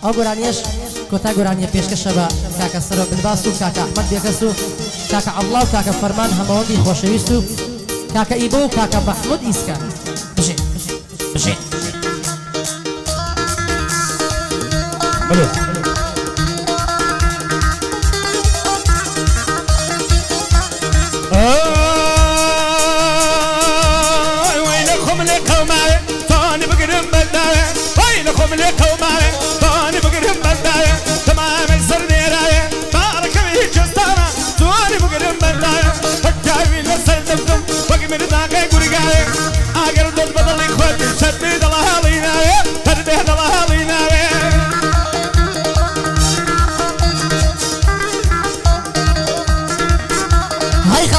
ئەو گۆرانیەش کۆتا گۆرانیە پێشکەشە بە کاکە سەرۆ بنباس و کاکە ئەحمەد بێکەس و کاکە عەڵڵا و کاکە فەرمان هەمەوەندی خۆشەویست و کاکە ئیبۆ و کاکە مەحموود ئیسکا بژێ بژێ بلو وينكم لقوماي تاني بقرم بداية وينكم لقوماي تاني بقرم بداية تمام يسرني راية بارك بيك جستانا تاني بقرم بداية فكاوي لسر دمدم وقمر داقي قرقاية اقر دود بدل اخواتي شديد الله عليناية ترديد الله عليناية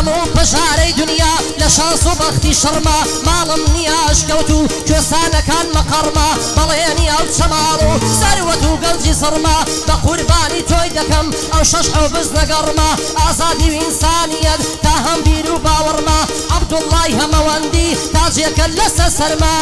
هەموو پەژارەی دنیا لە شانس و بەختی شەڕما ماڵم نییە ئەشکەوت و کوێستانەکان مەقەڕما بەڵێنی ئەو چەماڵ و سەروەت و گەنجی سڕما بە قوربانی تۆی دەکەم ئەو شەش ئەو بز نەگەڕما ئازادی و ئینسانیەت تا هەمبیر و باوەڕما عەبدوڵڵای هەمەوەندی تاجێکە لەسەر سەرما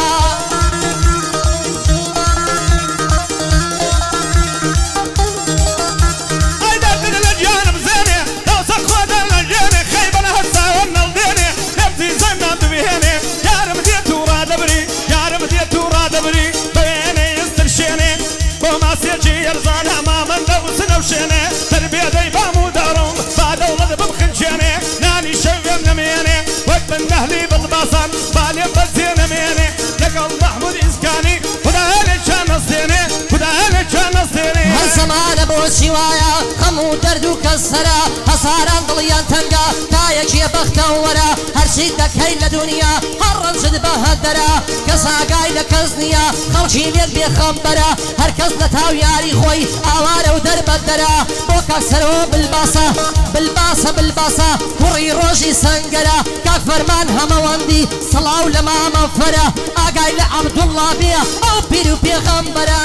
تربية دي بامو دارهم بعد أولاد بالخنشانة ناني شوية منميانة وقت من أهلي بالباصان بالي بزينة ميانة لقل محمود إسكاني خدا أهلي كان نصيني خدا أهلي كان نصيني هر زمان بۆ شیوایە هەموو دەرد و کەسەرە هەساران دڵیان تەنگە تا یەکیە بەختەوەرە هەرچی دەکەی لە دنیا هەر ڕەنجت بە هەدەرە کەس ئاگای لە کەس نییە خەڵکی لێت بێخەمبەرە هەر کەس لە تاو یاری خۆی ئاوارە و دەربەدەرە بۆ کاکسەرەوە بلباسە بلباسە بلباسە کوڕی ڕۆژی سەنگەرە کاک فەرمان هەمەوەندی سڵاو لە مامەفەرە ئاگای لە عەبدوڵڵا بێ ئەو پیر و پێغەمبەرە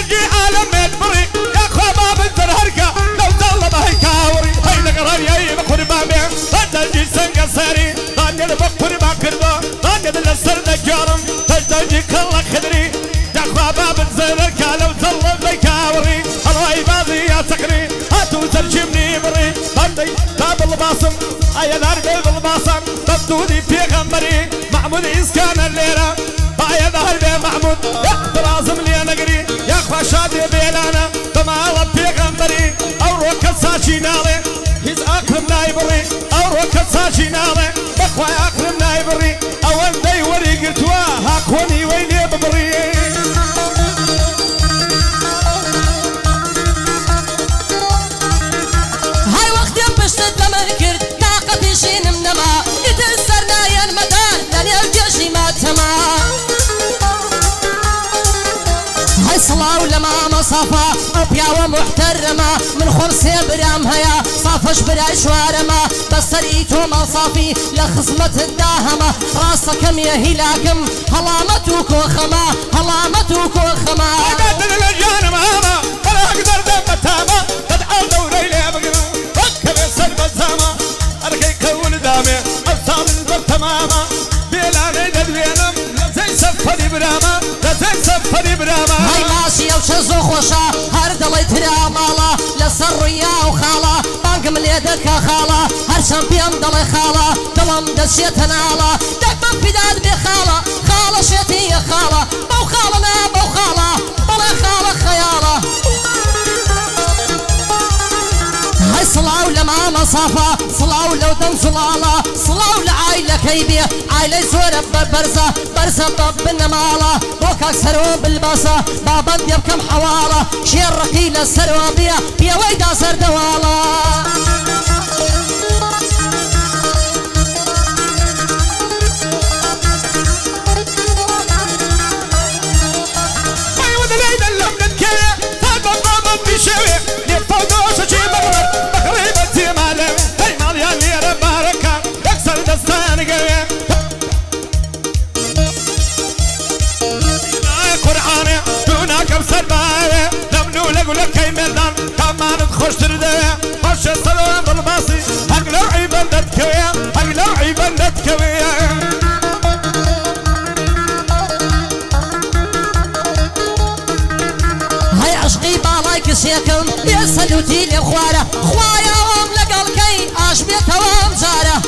نرجي عالم يدبري يا اخوة ما بنتر هركة لو طلب هي كاوري هي نقران يا بقربان بيه تجي سنق ساري طاني بقربان كردو طاني للسر نجارم تجي كلا خدري يا اخوة ما بنتر هركة لو طلب هي كاوري الله يباضي يا سكري هاتو ترجمني بري طاني باب الباصم اي نار باب الباصم تبدوني في غمري محمود إسكان الليلة بايا ظهر بيه محمود يا لازم لي نقري يا اخوة شادي بيلانا بمال بيغمبري او روكت ساشي نالي هيز اكرم نايبري او روكت ساشي نالي بخوة اكرم نايبري او اندي وري قلتوا هاكوني ويني ببري هاي وقت بشتت لما كرت طاقتي شين منما يتسرنا يا المدار لن يلجشي ما تمام هاي صلاة لما مصافة أبيا ومحترمة من خمسة برام هيا صافش براي شوارما بسريتو مصافي لخصمة الداهمة راسكم يا هلاكم هلامتوك وخما هلامتوك وخما قاتل الأجيان مهاما ولا أقدر دم التامة تدعو دوري لي بقنا ركب السلب الزامة أركي كون دامي أبطال البر تماما بيلاني دلوينم زي سفري براما زي سفري براما هاي ماشي او شزو خوشا هر دلي ترا مالا لسر يا وخالا بانك مليدك خالا هر شامبيون دلي خالا دلم دشيت نالا دك بفداد بخالا خالا شيتي يا خالا بو خالنا بو خالا بلا خالا خيالا هاي صلاو لما مصافة صلاو لو دم صلالة صلاو لعائلة كيبية عائلة زورة برزة برزة باب النمالة بوكاك سرو بالباسة بابا بيبكم حوالة شير رقيلة سروا بيا بيا ويدا سر دوالة خوش السلام بالباصي اقلع عيبندت كويا اقلع عيبندت كويا برسيكم يا سلوتي لي خوارة خوايا وام لقل كي عاشبيت وام زارة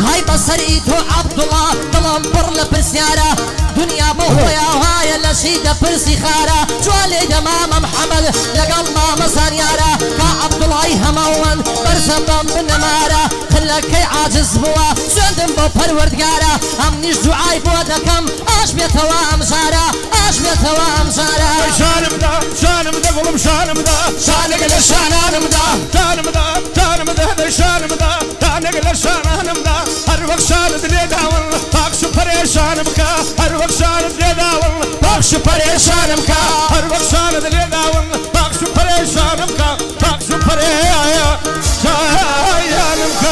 هاي بصري تو عبد الله ظلم برل برسيارة دنيا بخويا وهاي لشيدة برسي خارة جوالي دمام محمد لقل ماما سانيارة كعبد الله همون برسم بن نمارة خلك كي عاجز بوا سندم بو پروردگارة هم نيش دعاي بوا دكم اش بيت وام زارة اش بيت وام زارة شانم دا قولم شانم دا شانك لشانم دا شانم دا شانم دا دانك لشانم دا هر وقت شاند لي داول باقش پریشانم کا هر وقت شاند لي داول باقش پریشانم کا هر وقت شاند لي داول باقش پریشانم کا باقش پریشانم کا